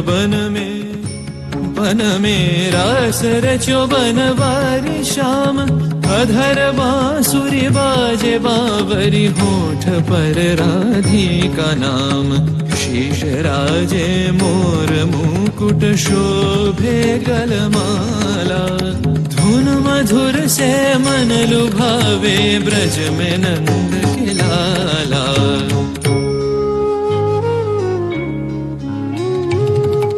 बन में रास रचो बनवारी श्याम। अधर बांसुरी बाजे बावरी होठ पर राधिका नाम। शीश राजे मोर मुकुट शोभे गलमाला। धुन मधुर से मन लुभावे ब्रज में नंद के लाला।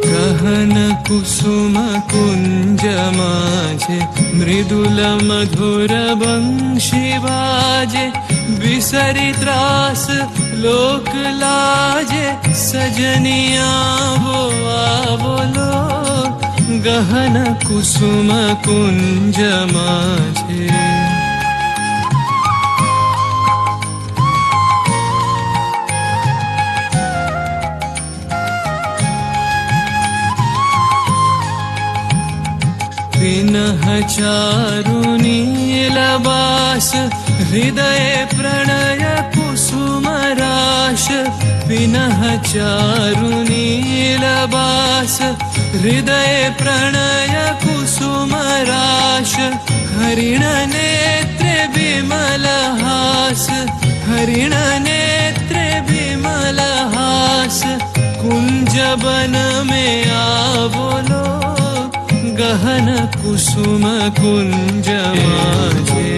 गहन कुसुम कुंज माझे मृदुल मधुर बंशी बाजे। बिसरी त्रास लोक लाजे सजनिया वो बोलो। गहन कुसुम कुंज माझे विनह चारु नीलबास। हृदय प्रणय कुसुम राश। विनह चारु नीलबास। हृदय प्रणय कुसुम राश। हरिण नेत्र विमल हास। हरिण नेत्र विमल हास। कुंज बन में आवलो। गहन कुसुम कुंज माझे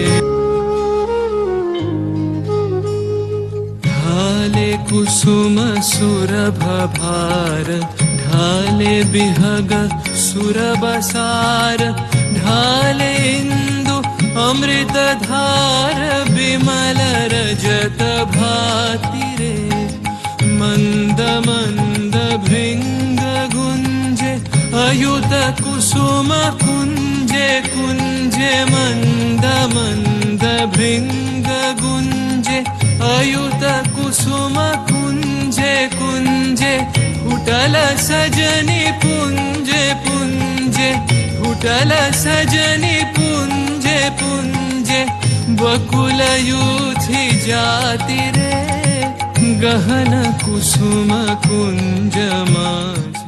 ढाले कुसुम सुरभ भार। ढाले बिहग सुरबसार। ढाले इंदु अमृत धार। विमल रजत भाति रे। मंद मंद भृंग गुंजे अयुत कुसुम कुंजे कुंजे। मंद मंद भृंग गुंजे अयुत कुसुम कुंजे कुंजे। फुटल सजनी पुंजे पुंजे। फुटल सजनी पुंजे पुंजे। बकुल यूथी जाति रे। गहन कुसुम कुंज माझे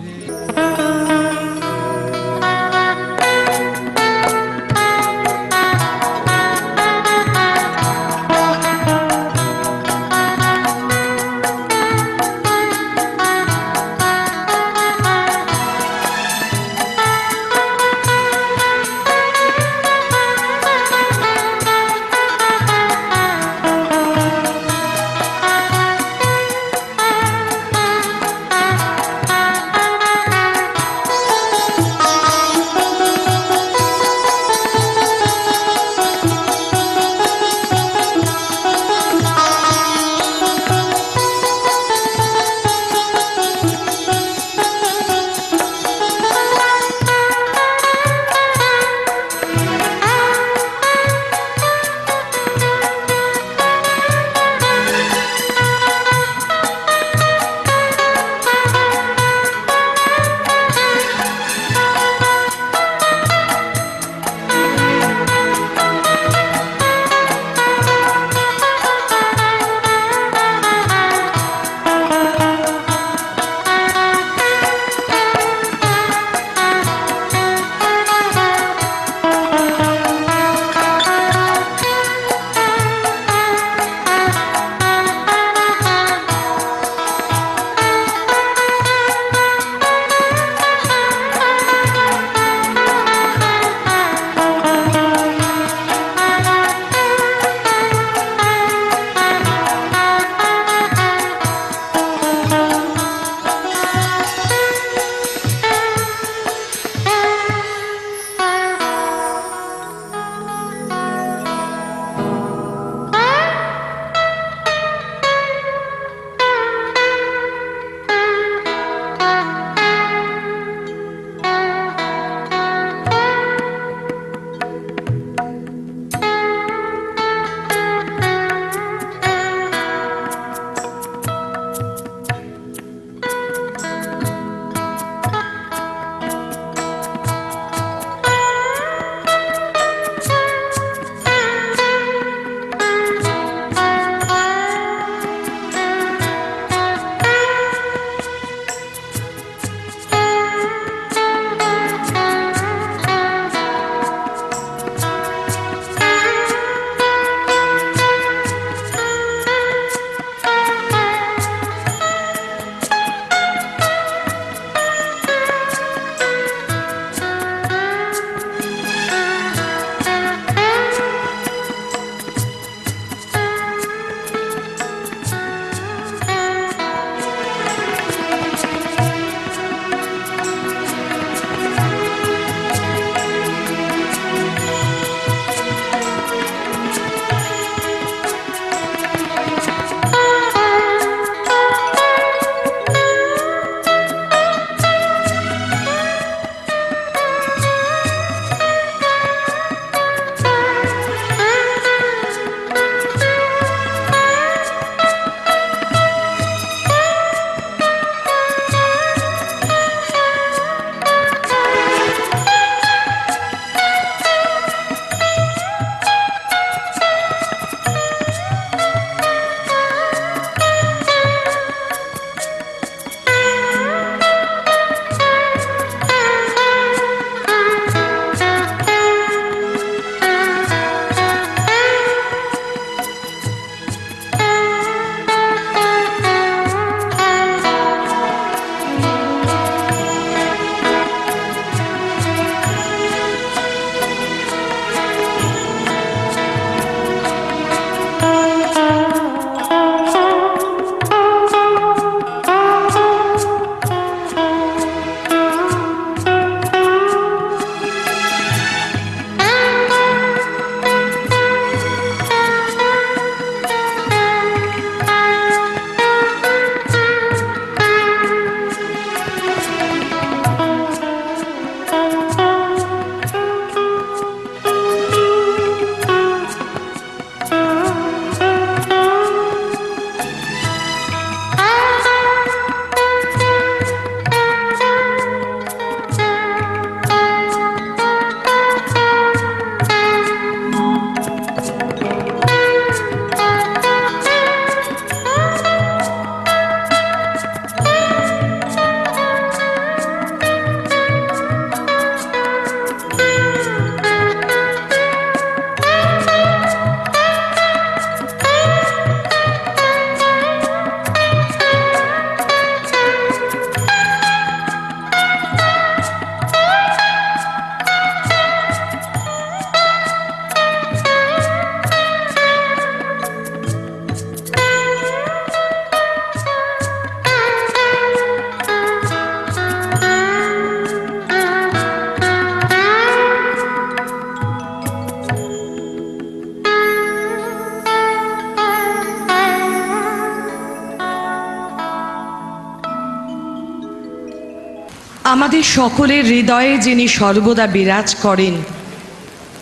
আমাদের সকলের হৃদয়ে যিনি সর্বদা বিরাজ করেন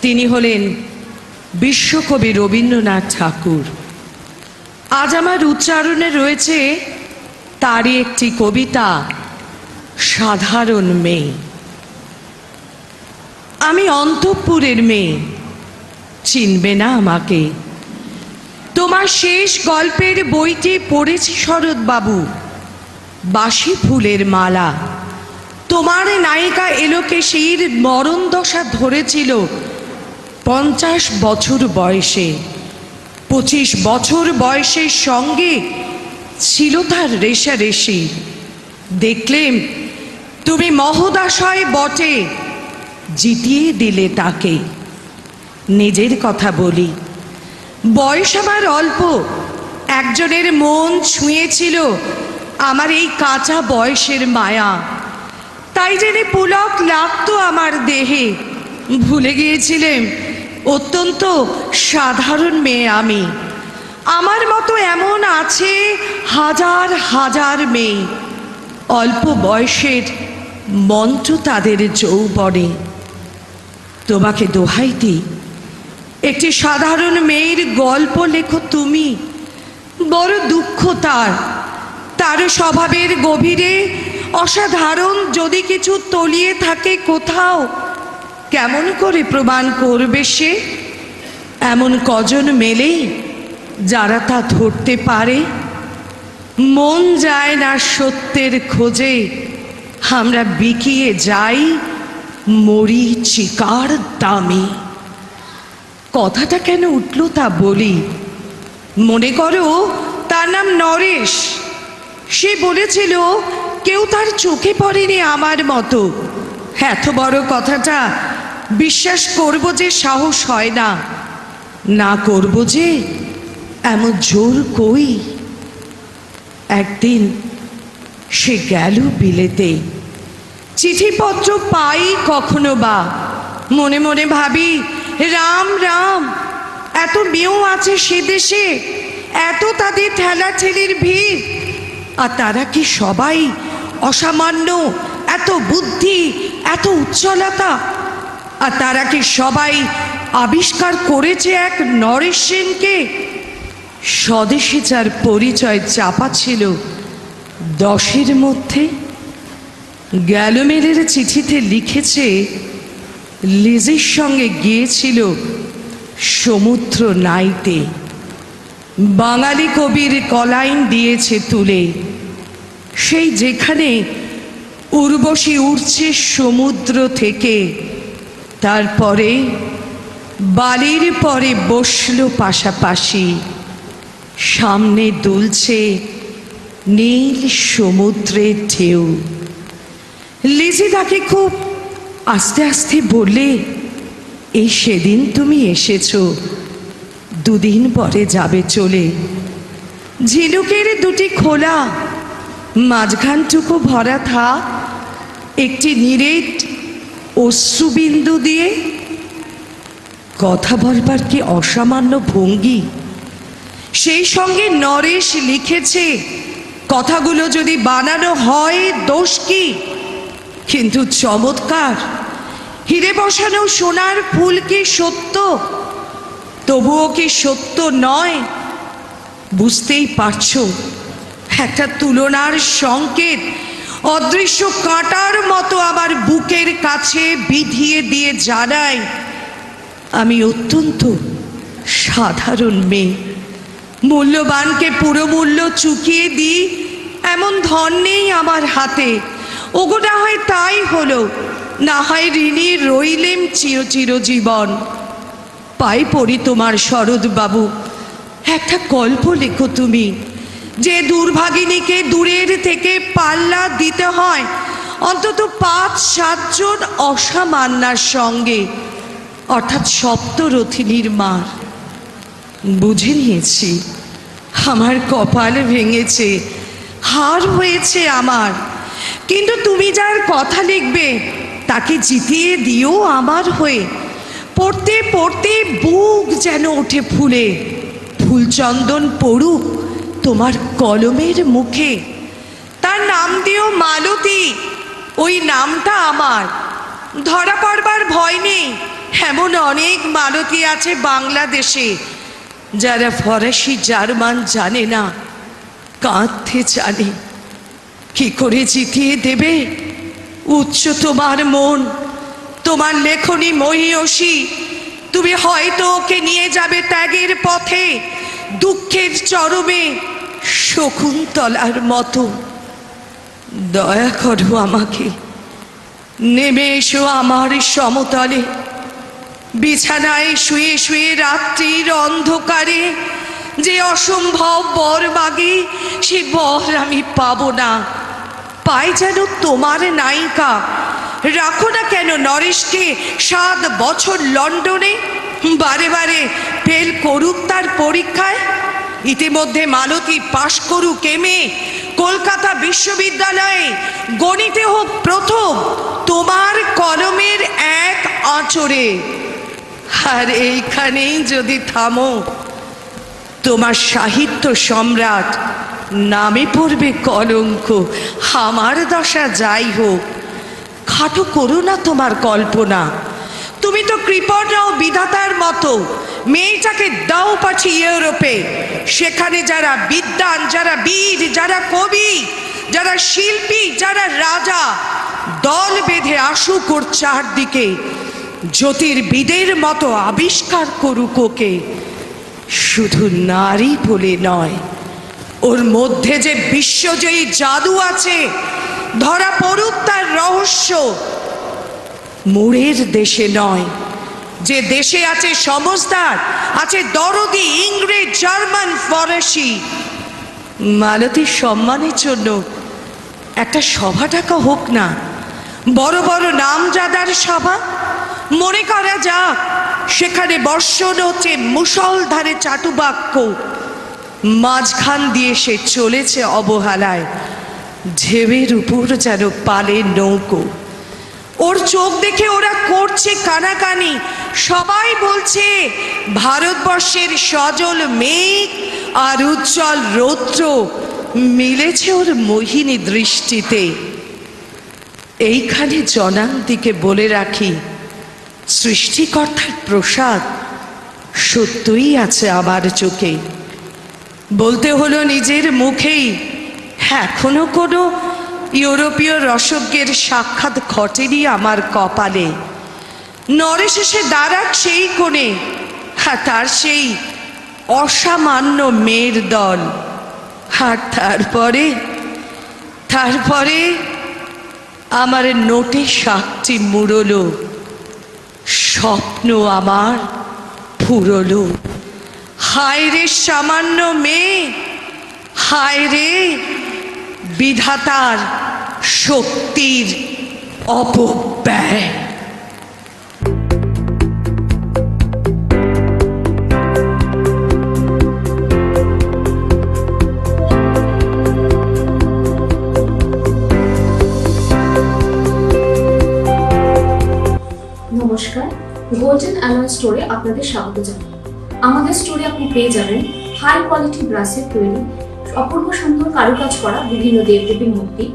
তিনি হলেন বিশ্বকবি রবীন্দ্রনাথ ঠাকুর। আজ আমার উচ্চারণে রয়েছে তারই একটি কবিতা, সাধারণ মেয়ে। আমি অন্তঃপুরের মেয়ে, চিনবে না আমাকে। তোমার শেষ গল্পের বইটি পড়েছি শরৎবাবু, বাসি ফুলের মালা। তোমার নায়িকা এলোকেশীর মরণ দশা ধরেছিল 50 বছর বয়সে। 25 বছর বয়সের সঙ্গে ছিল তার রেশারেশি। দেখলেম তুমি মহোদশয় বটে, জিতিয়ে দিলে তাকে। নিজের কথা বলি, বয়স আমার অল্প, একজনের মন ছুঁয়েছিল আমার এই কাঁচা বয়সের মায়া। তাই জেনে পুলক লাগতো আমার দেহে। ভুলে গিয়েছিলেন অত্যন্ত সাধারণ মেয়ে আমি। আমার মতো এমন আছে হাজার হাজার মেয়ে, অল্প বয়সের মন্ত্র তাদের যৌবনে। তোমাকে দোহাই দিই, একটি সাধারণ মেয়ের গল্প লেখো তুমি। বড় দুঃখ তার স্বভাবের গভীরে অসাধারণ যদি কিছু তলিয়ে থাকে কোথাও, কেমন করে প্রমাণ করবে সে? এমন কজন মেলেই যারা তা ধরতে পারে। মন যায় না সত্যের খোঁজে, আমরা বিকিয়ে যাই মরীচিকার দামে। কথাটা কেন উঠল তা বলি। মনে করো তার নাম নরেশ। সে বলেছিল কেউ তার চোখে পড়েনি আমার মতো। এত বড় কথাটা বিশ্বাস করব যে সাহস হয় না। না করব যে এমন জোর কই। একদিন সে গেল বিলেতে, চিঠিপত্র পাই কখনো বা। মনে মনে ভাবি, রাম রাম, এত মেয়েও আছে সে দেশে, এত তাদের ঠেলাঠেলির ভিড়, আর তারা কি সবাই অসামান্য, এত বুদ্ধি, এত উচ্ছলতা? আর তারা কি সবাই আবিষ্কার করেছে এক নরেশ সেনকে? স্বদেশে যার পরিচয় চাপা ছিল 10-এর মধ্যে। গ্যালোমেরের চিঠিতে লিখেছে লিজির সঙ্গে গিয়েছিল সমুদ্র নাইতে। বাঙালি কবির কলাইন দিয়েছে তুলে, সেই যেখানে উর্বশী উঠছে সমুদ্র থেকে। তারপরে বালির পরে বসল পাশাপাশি, সামনে দুলছে নীল সমুদ্রের ঢেউ। লিজি তাকে খুব আস্তে আস্তে বললে, এই সেদিন তুমি এসেছো, 2 দিন পরে যাবে চলে। ঝিনুকের 2টি খোলা, মাঝখানটুকু ভরা থাক একটি নিরেট অশ্রুবিন্দু দিয়ে। কথা বলবার কি অসামান্য ভঙ্গি! সেই সঙ্গে নরেশ লিখেছে, কথাগুলো যদি বানানো হয় দোষ কি? কিন্তু চমৎকার। হিরে বসানো সোনার ফুল কি সত্য? তবুও কি সত্য নয়? বুঝতেই পারছো, একটা তুলনার সংকেত অদৃশ্য কাঁটার মতো আমার বুকের কাছে বিধিয়ে দিয়ে জানায় আমি অত্যন্ত সাধারণ মেয়ে। মূল্যবানকে পুরো মূল্য চুকিয়ে দিই এমন ধন নেই আমার হাতে। ওগো না হয় তাই হলো, না হয় ঋণী রইলেম চিরজীবন। পাই পড়ি তোমার শরৎবাবু, একটা গল্প লেখো তুমি, যে দুর্ভাগিনীকে দূরের থেকে পাল্লা দিতে হয় অন্তত 5-7 জন অসামান্যার সঙ্গে, অর্থাৎ সপ্তরথিনীর মার। বুঝে নিয়েছি আমার কপাল ভেঙেছে, হার হয়েছে আমার। কিন্তু তুমি যার কথা লিখবে তাকে জিতিয়ে দিও আমার হয়ে। পড়তে পড়তে বুক যেন ওঠে ফুলে, ফুলচন্দন পড়ুক তোমার কলমের মুখে। তার নাম দিও মালতী, ওই নামটা আমার। ধরা পড়বার ভয় নেই, এমন অনেক মালতী আছে বাংলাদেশে যারা ফরাসি জার্মান জানে না, কাঁদতে জানে। কি করে জিতিয়ে দেবে উচ্চ তোমার মন, তোমার লেখনী মহীয়সী? তুমি হয়তো ওকে নিয়ে যাবে ত্যাগের পথে, দুঃখের চরমে, শকুন্তলার মতো। দয়া করো আমাকে, নেমে এসো আমার সমতলে। বিছানায় শুয়ে শুয়ে রাত্রির অন্ধকারে যে অসম্ভব বর মাগে, সে বর আমি পাবো না। পাই যেন তোমার নায়িকা। রাখো না কেন নরেশকে 7 বছর লন্ডনে, বারে বারে ফেল করুক তার পরীক্ষায়। ইতিমধ্যে মালতী পাশ করুক এমএ কলকাতা বিশ্ববিদ্যালয়ে, গণিতে হোক প্রথম তোমার কলমের এক আঁচড়ে। আর এইখানেই যদি থামো, তোমার সাহিত্য সম্রাট নামে পড়বে কলঙ্ক। আমার দশা যাই হোক, খাটো করো না তোমার কল্পনা। তুমি তো কৃপণ বিধাতার মতো। মেয়েটাকে দাও পাঠিয়ে ইউরোপে, সেখানে যারা বিদ্বান, যারা বীর, যারা কবি, যারা শিল্পী, যারা রাজা, দল বেঁধে আসুক ওর চারদিকে। জ্যোতির্বিদের মতো আবিষ্কার করুক ওকে। শুধু নারী বলে নয়, ওর মধ্যে যে বিশ্বজয়ী জাদু আছে, ধরা পড়ুক তার রহস্য। মোড়ের দেশে নয়, যে দেশে আছে সমজদার, আছে দরদি, ইংরেজ, জার্মান, ফরাসি। মালতীর সম্মানের জন্য একটা সভা ডাকা হোক না, বড় বড় নামজাদার সভা। মনে করা যাক সেখানে বর্ষণ হচ্ছে মুষলধারে চাটুবাক্য, মাঝখান দিয়ে সে চলেছে অবহেলায়, ঢেউয়ের উপর যেন পালে নৌকো। ওর চোখ দেখে ওরা করছে কানাকানি। সবাই বলছে ভারতবর্ষের সজল মেঘ আর উজ্জ্বল রৌদ্র মিলেছে ওর মোহিনী দৃষ্টিতে। এইখানে জনান্তিকে বলে রাখি, সৃষ্টিকর্তার প্রসাদ সত্যই আছে আমার চোখে। বলতে হলো নিজের মুখেই, এখনো কোনো ইউরোপীয় রসজ্ঞের সাক্ষাৎ ঘটেনি আমার কপালে। নরেশ এসে দাঁড়াক সেই কোণে, তার সেই অসামান্য মেয়ের দল। আর তারপরে আমার নোটে 7টি মুড়লো, স্বপ্ন আমার ফুরলো। হায় রে সামান্য মেয়ে, হায় রে বিধাতার শক্তির অপব্যয়। নমস্কার, গোল্ডেন অ্যালয় স্টোরে আপনাদের স্বাগত জানাই। আমাদের স্টোরে আপনি পেয়ে যাবেন হাই কোয়ালিটি ব্রাসের তৈরি অপূর্ব সুন্দর কারুকাজ করা বিভিন্ন দেবদেবীর মূর্তি,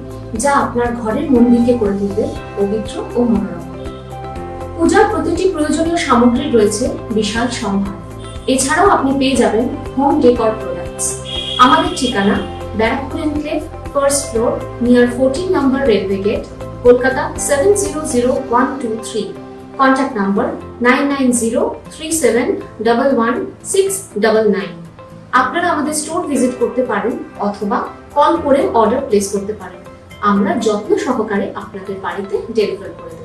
যা আপনার ঘরের মন্দিরকে করে তুলবে পবিত্র ও মনোরম। পূজার প্রতিটি প্রয়োজনীয় সামগ্রী রয়েছে বিশাল সম্ভার। এছাড়াও আপনি পেয়ে যাবেন হোম ডেকর প্রোডাক্টস। আমাদের ঠিকানা Barrackpore enclave, first floor, near 14 number railway gate, Kolkata 700123। Contact number 9903711699। আপনারা আমাদের স্টোর ভিজিট করতে পারেন অথবা কল করে অর্ডার প্লেস করতে পারেন। আমরা যত্ন সহকারে আপনাদের বাড়িতে ডেলিভার করে দেব।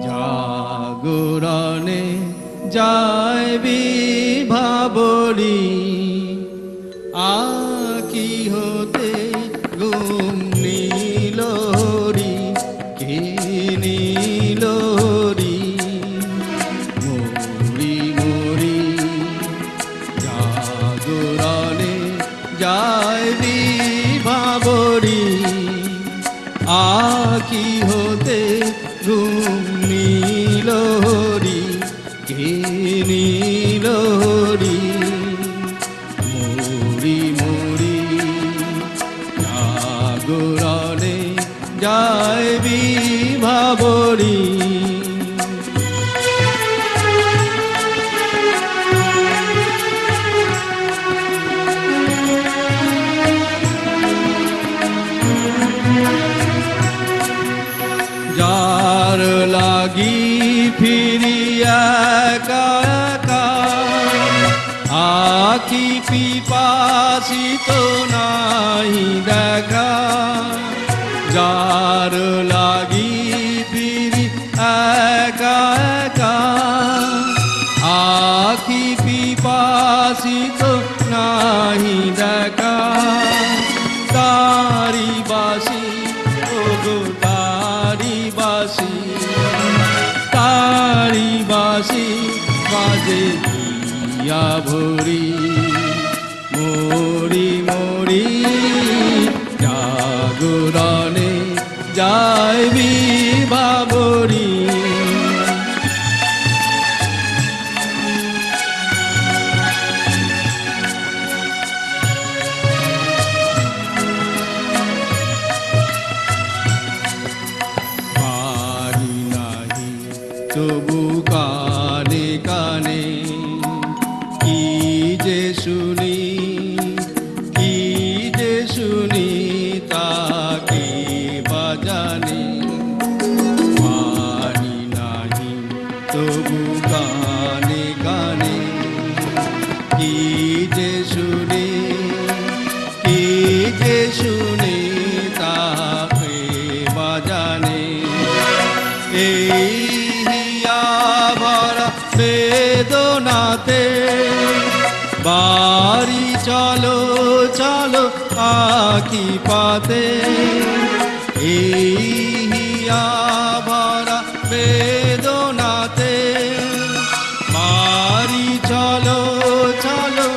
জাগরণে যায় বিভাবরী, আঁকি হতে ঘুম নীলরি কে নীলরি মরি মরি জাগরণে যায় বিভাবরি আঁকি হতে ঘুম নীলরি কে নীলরি মরি মরি জাগরণে যায় বিভাবরি যার লাগি ফিরিয়া একা একা আখি পিপাসিত নাই দেখা যার লাগি ফিরি একা একা আখি পিপাসিত নাই দেখা তারি বাসি ওগো তারি বাসি তারি বাসি বাজে দিয়া ভরি মরি মরি জাগরণে যায় বিভাবরি পারি নাহি তবু কানে কানে কি যে শুনি কি যে শুনি তাকে বাজানে পারি নাহি তবু কানে কানে কি যে শুনি কি যে শুনি তাকে বাজানে এই হিয়া ভরা বেদনাতে বাড়ি চলো চলো আঁকি পাতে এই হিয়া ভরা বেদনাতে বাড়ি চলো চলো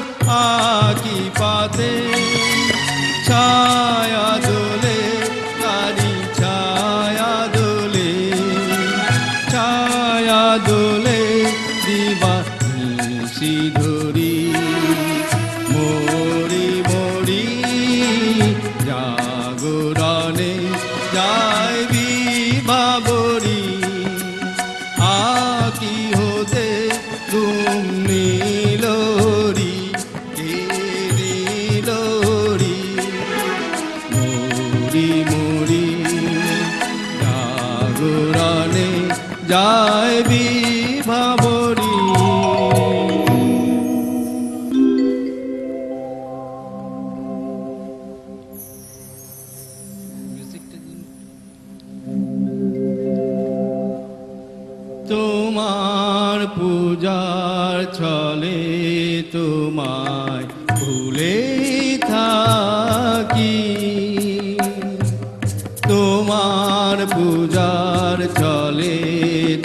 আঁকি পাতে ছায়া দোলে তারি ছায়া দোলে ছায়া দোলে দিবা নিশি ধরি মরি মরি জাগরণে যায় বিভাবরি আঁকি হতে ঘুম নীলরি কে নীলরি মরি মরি জাগরণে যায় বিভাবরি তোমার পূজার ছলে তোমায় ভুলে থাকি তোমার পূজার ছলে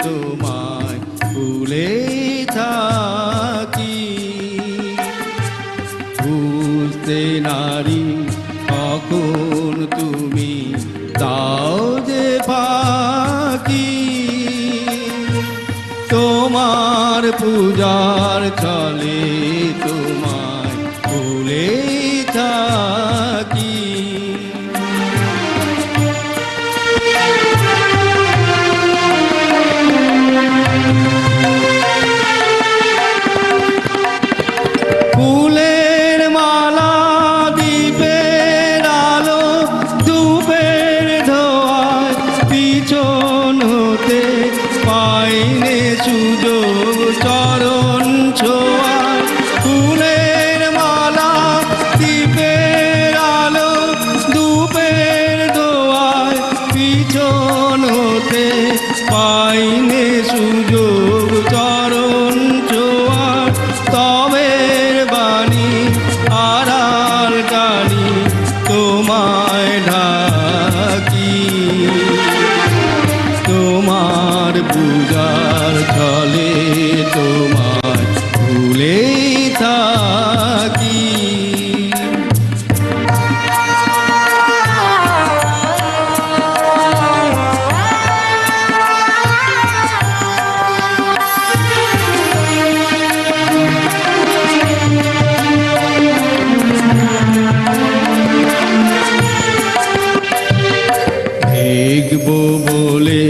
তোমায় ভুলে থাকি বুঝতে নারী কখন তুমি দাও যে ফাঁকি তোমার পূজার চলে তোমায় ভুলে থাকি ফুলের মালা দ্বীপের আলো ধূপের ধোঁয়ায় পিছন হতে পাইনে সুযোগ চরণ ছোঁয়ায় ফুলের মালা দ্বীপের আলো ধূপের ধোঁয়ায় পিছন হতে পাইনে সুযোগ চরণ ছোঁয়ার তবের বাণী আড়াল টানি তোমায় ঢাকি তোমার পূজার চলে তোমায় ভুলে থাকি দেখবো বলে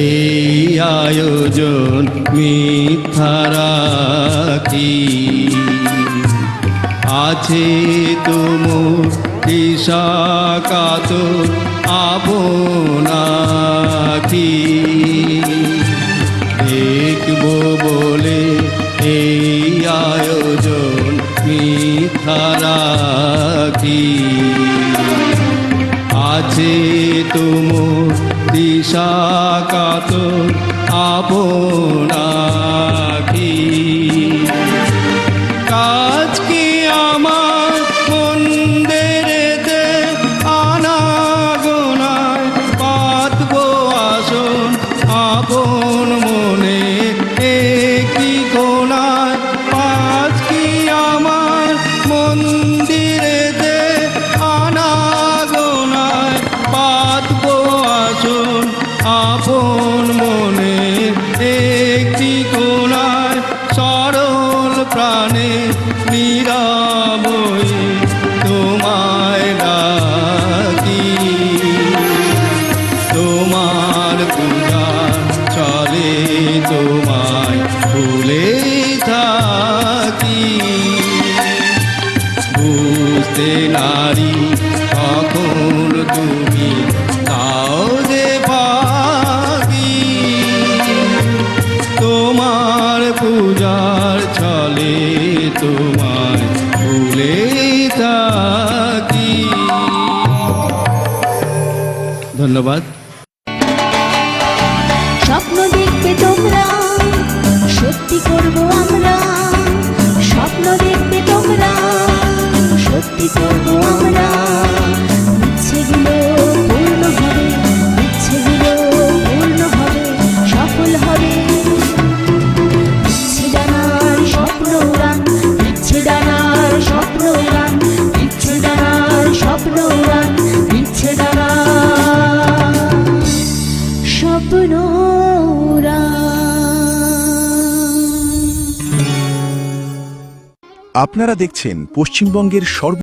এই আয়োজন মিথ্যা রাখি আছে তুমুর দিশা কাতর আপনাকি দেখবো বলে এই আয়োজন মিথ্যা রাখি আছে তুমুর দিশা কাতর আপনাকি কাজ কি আমার মন্দিরেতে আনাগোনায় পাতবো আসন আপন মনে একটি কোনায় কাজ কি আমার মন্দিরেতে আনাগোনায় পাতবো আসন আপন মনে একটি কোনায় সরল প্রাণে নীরবই তোমায় ডাকি তোমার পূজা চলে তোমায় ভুলে থাকি বুঝতে নারী কখন তুমি তাও যে পাখি তোমার পূজার চলে তোমায় ভুলে থাকি ধন্যবাদ স্বপ্ন দেখবে তোমরা সত্যি করব আমরা স্বপ্ন দেখবে তোমরা সত্যি করব আমরা ইচ্ছেগুলো পূর্ণ হবে ইচ্ছেগুলো পূর্ণ হবে সফল হবে ইচ্ছে ডানার স্বপ্ন উড়ান ইচ্ছে ডানার স্বপ্ন উড়ান ইচ্ছে ডানার স্বপ্ন উড়ান ইচ্ছে ডানার স্বপ্ন উড়ান। আপনারা দেখছেন পশ্চিমবঙ্গের সর্ব